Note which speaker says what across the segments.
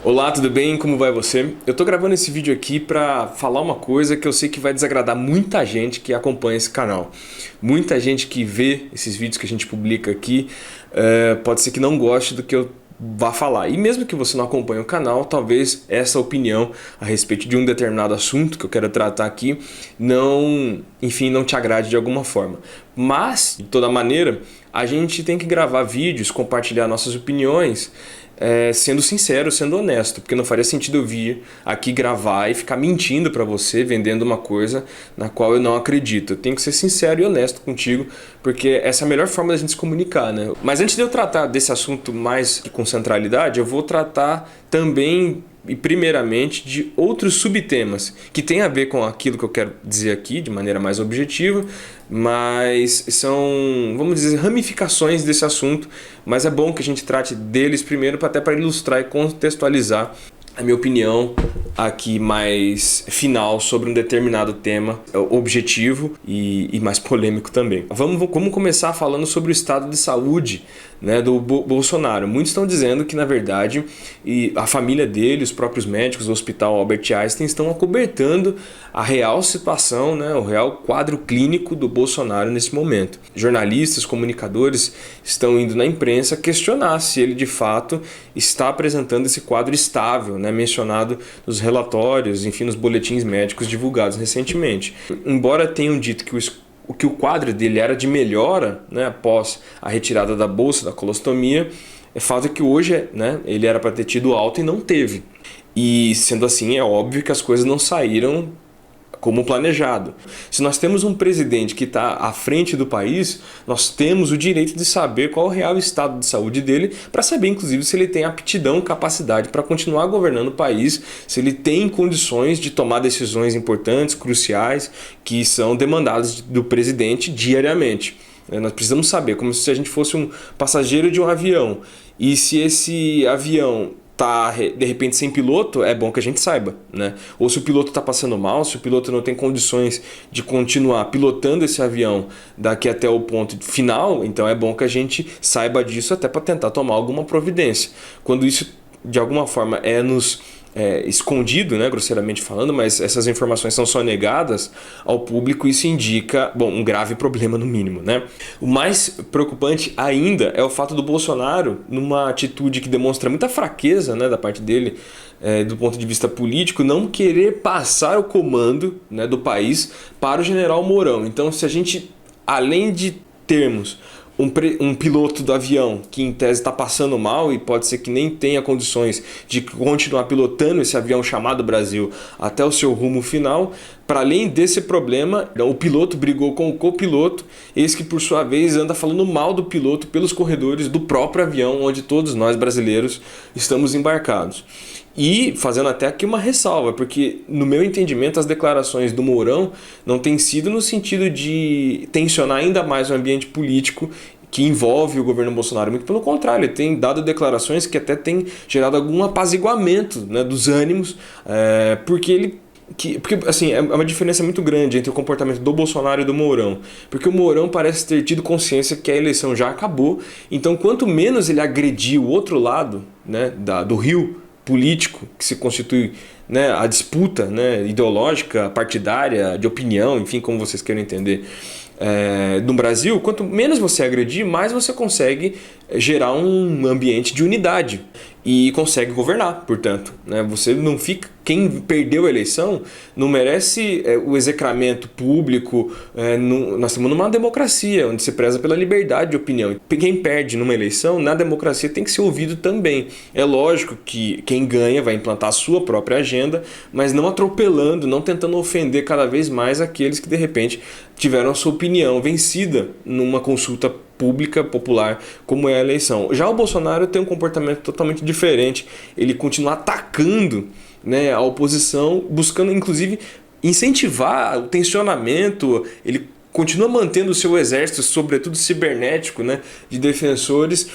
Speaker 1: Olá, tudo bem? Como vai você? Eu tô gravando esse vídeo aqui pra falar uma coisa que eu sei que vai desagradar muita gente que acompanha esse canal. Muita gente que vê esses vídeos que a gente publica aqui, pode ser que não goste do que eu vá falar. E mesmo que você não acompanhe o canal, talvez essa opinião a respeito de um determinado assunto que eu quero tratar aqui não, enfim, não te agrade de alguma forma. Mas, de toda maneira, a gente tem que gravar vídeos, compartilhar nossas opiniões, sendo sincero, sendo honesto, porque não faria sentido eu vir aqui gravar e ficar mentindo para você, vendendo uma coisa na qual eu não acredito. Eu tenho que ser sincero e honesto contigo, porque essa é a melhor forma da gente se comunicar, né? Mas antes de eu tratar desse assunto mais com centralidade, eu vou tratar também e primeiramente de outros subtemas que tem a ver com aquilo que eu quero dizer aqui de maneira mais objetiva, mas são, vamos dizer, ramificações desse assunto, mas é bom que a gente trate deles primeiro até para ilustrar e contextualizar a minha opinião aqui mais final sobre um determinado tema objetivo e mais polêmico também. Vamos começar falando sobre o estado de saúde, né, do Bolsonaro. Muitos estão dizendo que, na verdade, a família dele, os próprios médicos do Hospital Albert Einstein estão acobertando a real situação, né, o real quadro clínico do Bolsonaro nesse momento. Jornalistas, comunicadores estão indo na imprensa questionar se ele de fato está apresentando esse quadro estável, né, mencionado nos relatórios, enfim, nos boletins médicos divulgados recentemente. Embora tenham dito que o quadro dele era de melhora, né, após a retirada da bolsa, da colostomia, é fato que hoje, né, ele era para ter tido alta e não teve. E sendo assim, é óbvio que as coisas não saíram como planejado. Se nós temos um presidente que está à frente do país, nós temos o direito de saber qual é o real estado de saúde dele, para saber, inclusive, se ele tem aptidão, capacidade para continuar governando o país, se ele tem condições de tomar decisões importantes, cruciais, que são demandadas do presidente diariamente. Nós precisamos saber, como se a gente fosse um passageiro de um avião, e se esse avião tá de repente sem piloto, é bom que a gente saiba, né? Ou se o piloto está passando mal, se o piloto não tem condições de continuar pilotando esse avião daqui até o ponto final, então é bom que a gente saiba disso até para tentar tomar alguma providência. Quando isso de alguma forma escondido, né, grosseiramente falando, mas essas informações são sonegadas ao público, isso indica, bom, um grave problema no mínimo, né? O mais preocupante ainda é o fato do Bolsonaro, numa atitude que demonstra muita fraqueza, né, da parte dele, do ponto de vista político, não querer passar o comando, né, do país para o general Mourão. Então, se a gente, além de termos um piloto do avião que em tese está passando mal e pode ser que nem tenha condições de continuar pilotando esse avião chamado Brasil até o seu rumo final, para além desse problema, o piloto brigou com o copiloto, esse que por sua vez anda falando mal do piloto pelos corredores do próprio avião onde todos nós brasileiros estamos embarcados. E fazendo até aqui uma ressalva, porque no meu entendimento as declarações do Mourão não têm sido no sentido de tensionar ainda mais o ambiente político que envolve o governo Bolsonaro. Muito pelo contrário, ele tem dado declarações que até têm gerado algum apaziguamento, né, dos ânimos, porque assim, é uma diferença muito grande entre o comportamento do Bolsonaro e do Mourão. Porque o Mourão parece ter tido consciência que a eleição já acabou, então quanto menos ele agredir o outro lado, né, do rio político que se constitui, né, a disputa, né, ideológica, partidária, de opinião, enfim, como vocês queiram entender, no Brasil, quanto menos você agredir, mais você consegue gerar um ambiente de unidade e consegue governar, portanto, né? Você não fica, quem perdeu a eleição não merece o execramento público. Nós estamos numa democracia onde se preza pela liberdade de opinião. Quem perde numa eleição, na democracia, tem que ser ouvido também. É lógico que quem ganha vai implantar a sua própria agenda, mas não atropelando, não tentando ofender cada vez mais aqueles que de repente tiveram a sua opinião vencida numa consulta pública, popular, como é a eleição. Já o Bolsonaro tem um comportamento totalmente diferente. Ele continua atacando, né, a oposição, buscando inclusive incentivar o tensionamento. Ele continua mantendo o seu exército, sobretudo cibernético, né, de defensores,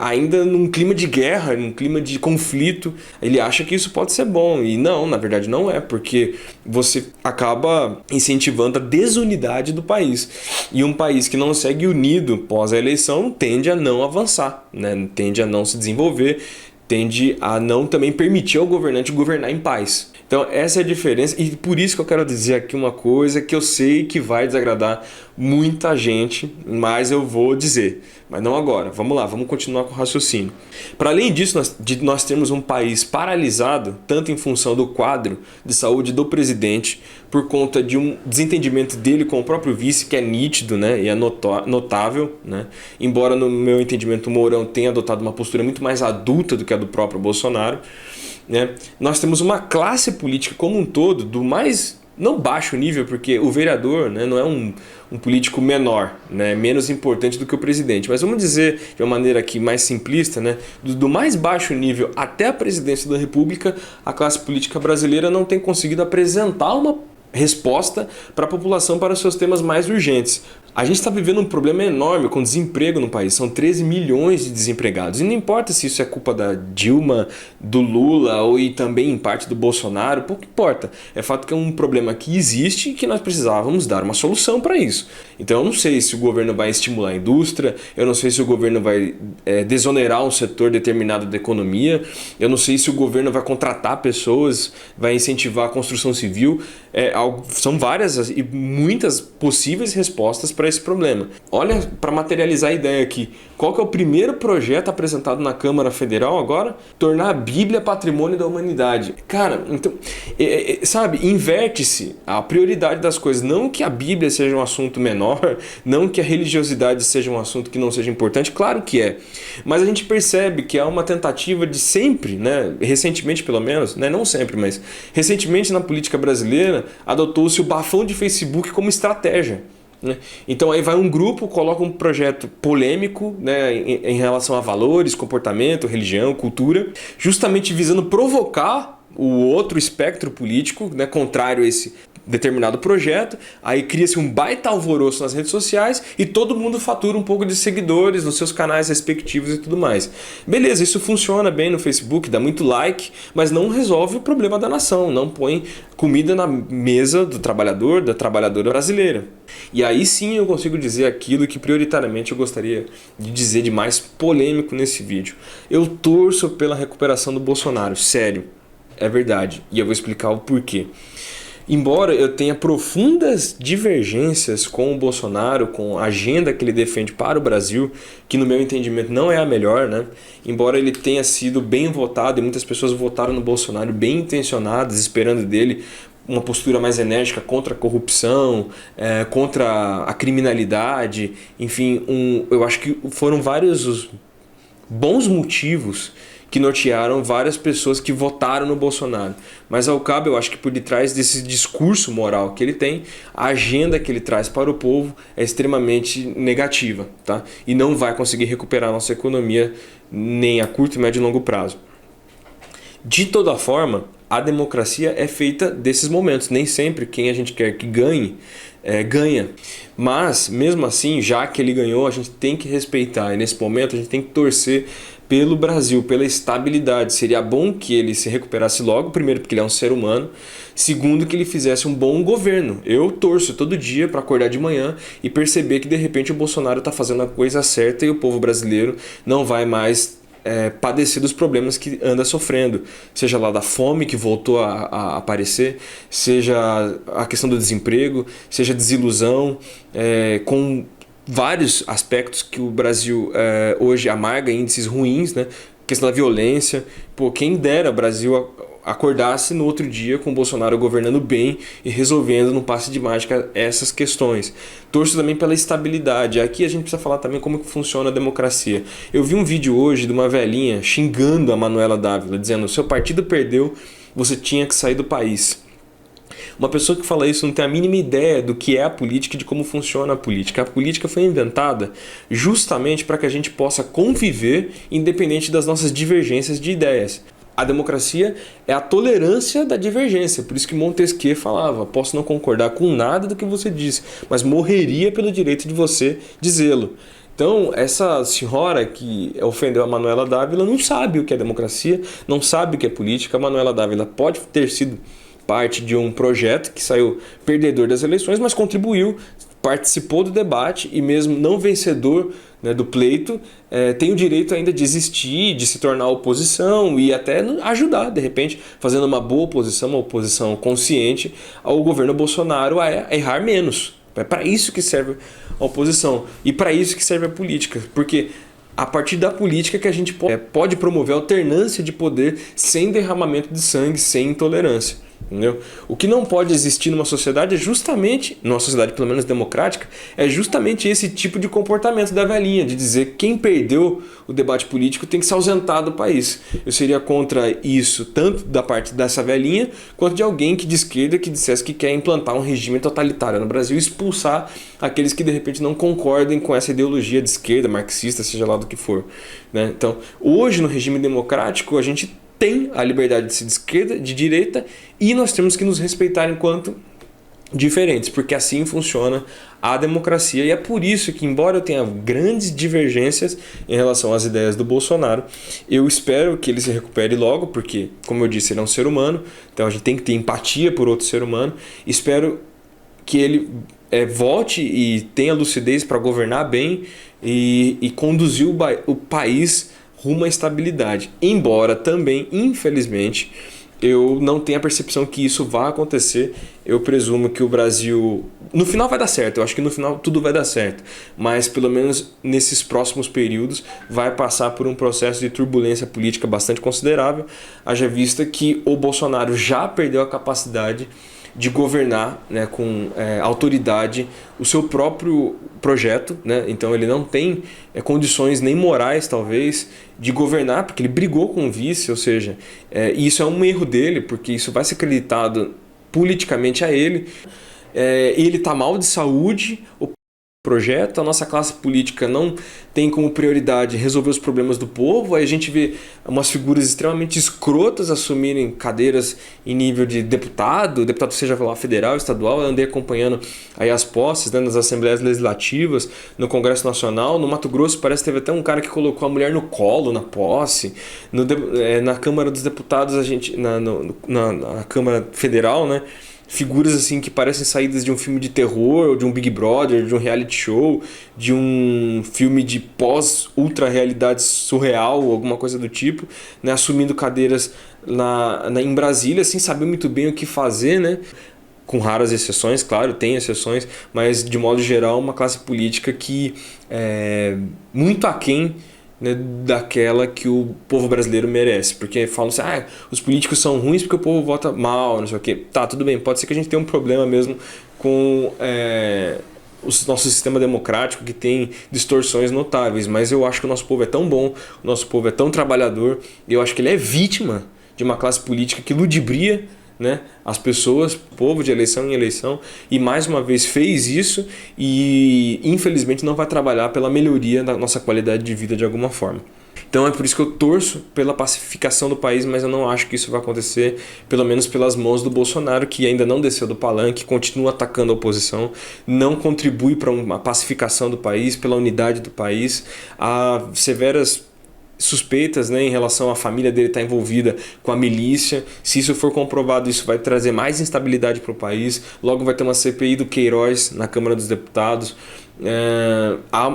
Speaker 1: ainda num clima de guerra, num clima de conflito. Ele acha que isso pode ser bom, e não, na verdade não é, porque você acaba incentivando a desunidade do país. E um país que não segue unido pós a eleição tende a não avançar, né, tende a não se desenvolver, tende a não também permitir ao governante governar em paz. Então essa é a diferença, e por isso que eu quero dizer aqui uma coisa que eu sei que vai desagradar muita gente, mas eu vou dizer, mas não agora. Vamos lá, vamos continuar com o raciocínio. Para além disso, nós temos um país paralisado, tanto em função do quadro de saúde do presidente, por conta de um desentendimento dele com o próprio vice, que é nítido, né, e é notável, né? Embora no meu entendimento o Mourão tenha adotado uma postura muito mais adulta do que a do próprio Bolsonaro, né? Nós temos uma classe política como um todo, do mais, não baixo nível, porque o vereador, né, não é um político menor, né, menos importante do que o presidente, mas vamos dizer de uma maneira aqui mais simplista, né, do mais baixo nível até a presidência da República, a classe política brasileira não tem conseguido apresentar uma resposta para a população para os seus temas mais urgentes. A gente está vivendo um problema enorme com desemprego no país, são 13 milhões de desempregados, e não importa se isso é culpa da Dilma, do Lula ou e também em parte do Bolsonaro, pouco importa. É fato que é um problema que existe e que nós precisávamos dar uma solução para isso. Então eu não sei se o governo vai estimular a indústria, eu não sei se o governo vai desonerar um setor determinado da economia, eu não sei se o governo vai contratar pessoas, vai incentivar a construção civil. São várias e muitas possíveis respostas para esse problema. Olha, para materializar a ideia aqui, qual que é o primeiro projeto apresentado na Câmara Federal agora? Tornar a Bíblia patrimônio da humanidade. Cara, então, sabe, inverte-se a prioridade das coisas. Não que a Bíblia seja um assunto menor, não que a religiosidade seja um assunto que não seja importante, claro que é. Mas a gente percebe que há uma tentativa de sempre, né, recentemente pelo menos, né, não sempre, mas recentemente na política brasileira, adotou-se o bafão de Facebook como estratégia. Então aí vai um grupo, coloca um projeto polêmico, né, em relação a valores, comportamento, religião, cultura, justamente visando provocar o outro espectro político, né, contrário a esse determinado projeto. Aí cria-se um baita alvoroço nas redes sociais e todo mundo fatura um pouco de seguidores nos seus canais respectivos e tudo mais. Beleza, isso funciona bem no Facebook, dá muito like, mas não resolve o problema da nação, não põe comida na mesa do trabalhador, da trabalhadora brasileira. E aí sim eu consigo dizer aquilo que prioritariamente eu gostaria de dizer de mais polêmico nesse vídeo. Eu torço pela recuperação do Bolsonaro, sério, é verdade, e eu vou explicar o porquê. Embora eu tenha profundas divergências com o Bolsonaro, com a agenda que ele defende para o Brasil, que no meu entendimento não é a melhor, né? Embora ele tenha sido bem votado e muitas pessoas votaram no Bolsonaro bem intencionadas, esperando dele uma postura mais enérgica contra a corrupção, contra a criminalidade, enfim, eu acho que foram vários os bons motivos que nortearam várias pessoas que votaram no Bolsonaro. Mas ao cabo, eu acho que por detrás desse discurso moral que ele tem, a agenda que ele traz para o povo é extremamente negativa, tá? E não vai conseguir recuperar a nossa economia nem a curto, médio e longo prazo. De toda forma, a democracia é feita desses momentos. Nem sempre quem a gente quer que ganhe, ganha. Mas, mesmo assim, já que ele ganhou, a gente tem que respeitar. E nesse momento a gente tem que torcer pelo Brasil, pela estabilidade. Seria bom que ele se recuperasse logo, primeiro porque ele é um ser humano, segundo que ele fizesse um bom governo. Eu torço todo dia para acordar de manhã e perceber que de repente o Bolsonaro está fazendo a coisa certa e o povo brasileiro não vai mais padecer dos problemas que anda sofrendo, seja lá da fome que voltou a aparecer, seja a questão do desemprego, seja a desilusão com vários aspectos que o Brasil hoje amarga, índices ruins, né? Questão da violência. Pô, quem dera o Brasil acordasse no outro dia com o Bolsonaro governando bem e resolvendo num passe de mágica essas questões. Torço também pela estabilidade. Aqui a gente precisa falar também como que funciona a democracia. Eu vi um vídeo hoje de uma velhinha xingando a Manuela Dávila, dizendo: seu partido perdeu, você tinha que sair do país. Uma pessoa que fala isso não tem a mínima ideia do que é a política e de como funciona a política. A política foi inventada justamente para que a gente possa conviver independente das nossas divergências de ideias. A democracia é a tolerância da divergência. Por isso que Montesquieu falava: posso não concordar com nada do que você disse, mas morreria pelo direito de você dizê-lo. Então, essa senhora que ofendeu a Manuela Dávila não sabe o que é democracia, não sabe o que é política. A Manuela Dávila pode ter sido parte de um projeto que saiu perdedor das eleições, mas contribuiu participou do debate e mesmo não vencedor, né, do pleito, tem o direito ainda de existir, de se tornar oposição e até ajudar, de repente, fazendo uma boa oposição, uma oposição consciente ao governo Bolsonaro a errar menos. É para isso que serve a oposição e para isso que serve a política, porque a partir da política que a gente pode promover alternância de poder sem derramamento de sangue, sem intolerância. Entendeu? O que não pode existir numa sociedade é justamente, numa sociedade pelo menos democrática, é justamente esse tipo de comportamento da velhinha, de dizer que quem perdeu o debate político tem que se ausentar do país. Eu seria contra isso, tanto da parte dessa velhinha, quanto de alguém de esquerda que dissesse que quer implantar um regime totalitário no Brasil e expulsar aqueles que de repente não concordem com essa ideologia de esquerda, marxista, seja lá do que for, né? Então, hoje no regime democrático, a gente tem a liberdade de ser de esquerda, de direita, e nós temos que nos respeitar enquanto diferentes, porque assim funciona a democracia. E é por isso que, embora eu tenha grandes divergências em relação às ideias do Bolsonaro, eu espero que ele se recupere logo, porque, como eu disse, ele é um ser humano, então a gente tem que ter empatia por outro ser humano. Espero que ele volte e tenha lucidez para governar bem e conduzir o país rumo à estabilidade. Embora também, infelizmente, eu não tenho a percepção que isso vai acontecer. Eu presumo que o Brasil, no final vai dar certo, eu acho que no final tudo vai dar certo, mas pelo menos nesses próximos períodos vai passar por um processo de turbulência política bastante considerável, haja vista que o Bolsonaro já perdeu a capacidade de governar, né, com autoridade o seu próprio projeto, né? Então ele não tem condições nem morais, talvez, de governar, porque ele brigou com o vice, ou seja, isso é um erro dele, porque isso vai ser acreditado politicamente a ele. Ele está mal de saúde, o projeto, a nossa classe política não tem como prioridade resolver os problemas do povo, aí a gente vê umas figuras extremamente escrotas assumirem cadeiras em nível de deputado seja lá federal, estadual. Eu andei acompanhando aí as posses, né, nas assembleias legislativas, no Congresso Nacional. No Mato Grosso parece que teve até um cara que colocou a mulher no colo na posse. Na Câmara dos Deputados, na Câmara Federal, né, figuras assim que parecem saídas de um filme de terror, ou de um Big Brother, de um reality show, de um filme de pós-ultra-realidade surreal, alguma coisa do tipo, né, assumindo cadeiras em Brasília, sem saber muito bem o que fazer, né? Com raras exceções, claro, tem exceções, mas de modo geral uma classe política que é muito aquém, né, daquela que o povo brasileiro merece, porque falam assim, os políticos são ruins porque o povo vota mal, não sei o quê. Tá, tudo bem, pode ser que a gente tenha um problema mesmo com o nosso sistema democrático, que tem distorções notáveis, mas eu acho que o nosso povo é tão bom, o nosso povo é tão trabalhador, e eu acho que ele é vítima de uma classe política que ludibria, né, as pessoas, o povo, de eleição em eleição, e mais uma vez fez isso e infelizmente não vai trabalhar pela melhoria da nossa qualidade de vida de alguma forma. Então é por isso que eu torço pela pacificação do país, mas eu não acho que isso vai acontecer, pelo menos pelas mãos do Bolsonaro, que ainda não desceu do palanque, continua atacando a oposição, não contribui para uma pacificação do país, pela unidade do país. Há severas suspeitas, né, em relação à família dele estar envolvida com a milícia. Se isso for comprovado, isso vai trazer mais instabilidade para o país. Logo vai ter uma CPI do Queiroz na Câmara dos Deputados. Há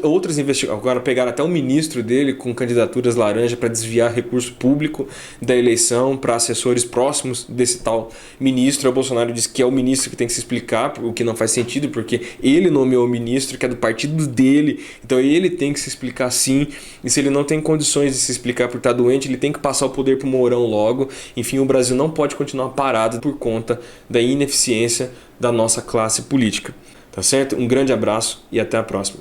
Speaker 1: outras investigações. Agora pegaram até o ministro dele com candidaturas laranja para desviar recurso público da eleição para assessores próximos desse tal ministro. O Bolsonaro disse que é o ministro que tem que se explicar, o que não faz sentido, porque ele nomeou o ministro, que é do partido dele, então ele tem que se explicar sim. E se ele não tem condições de se explicar por estar doente, ele tem que passar o poder para o Mourão logo. Enfim, o Brasil não pode continuar parado por conta da ineficiência da nossa classe política. Tá certo? Um grande abraço e até a próxima.